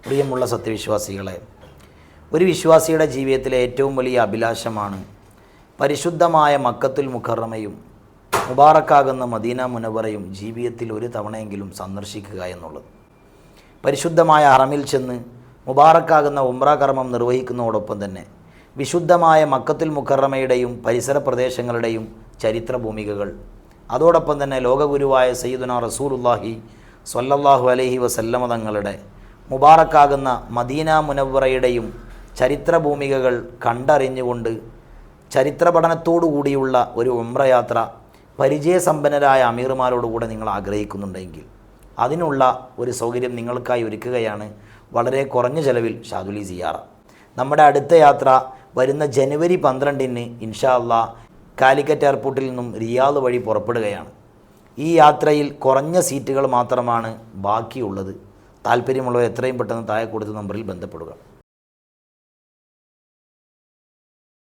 പ്രിയമുള്ള സത്യവിശ്വാസികളെ, ഒരു വിശ്വാസിയുടെ ജീവിതത്തിലെ ഏറ്റവും വലിയ അഭിലാഷമാണ് പരിശുദ്ധമായ മക്കത്തുൽ മുക്കറമയും മുബാറക്കാകുന്ന മദീന മുനവറയും ജീവിതത്തിൽ ഒരു തവണയെങ്കിലും സന്ദർശിക്കുക എന്നുള്ളത്. പരിശുദ്ധമായ ഹറമിൽ ചെന്ന് മുബാറക്കാകുന്ന ഉംറ കർമ്മം നിർവഹിക്കുന്നതോടൊപ്പം തന്നെ വിശുദ്ധമായ മക്കത്തുൽ മുക്കറമയുടെയും പരിസര പ്രദേശങ്ങളുടെയും ചരിത്ര ഭൂമികകൾ, അതോടൊപ്പം തന്നെ ലോകഗുരുവായ സയ്യിദുനാ റസൂലുള്ളാഹി സ്വല്ലല്ലാഹു അലൈഹി വസല്ലമ തങ്ങളുടെ മുബാറക്കാകുന്ന മദീന മുനവ്വറയുടെയും ചരിത്ര ഭൂമികകൾ കണ്ടറിഞ്ഞുകൊണ്ട് ചരിത്ര പഠനത്തോടുകൂടിയുള്ള ഒരു ഉംറ യാത്ര പരിചയസമ്പന്നരായ അമീർമാരോടുകൂടെ നിങ്ങൾ ആഗ്രഹിക്കുന്നുണ്ടെങ്കിൽ അതിനുള്ള ഒരു സൗകര്യം നിങ്ങൾക്കായി ഒരുക്കുകയാണ് വളരെ കുറഞ്ഞ ചെലവിൽ ഷാദുലി സിയാറ. നമ്മുടെ അടുത്ത യാത്ര വരുന്ന ജനുവരി 12-ന് ഇൻഷാ അല്ലാഹ് കാലിക്കറ്റ് എയർപോർട്ടിൽ നിന്നും റിയാദ് വഴി പുറപ്പെടുകയാണ്. ഈ യാത്രയിൽ കുറഞ്ഞ സീറ്റുകൾ മാത്രമാണ് ബാക്കിയുള്ളത്. താല്പര്യമുള്ളവർ എത്രയും പെട്ടെന്ന് താഴെ കൊടുത്ത നമ്പറിൽ ബന്ധപ്പെടുക.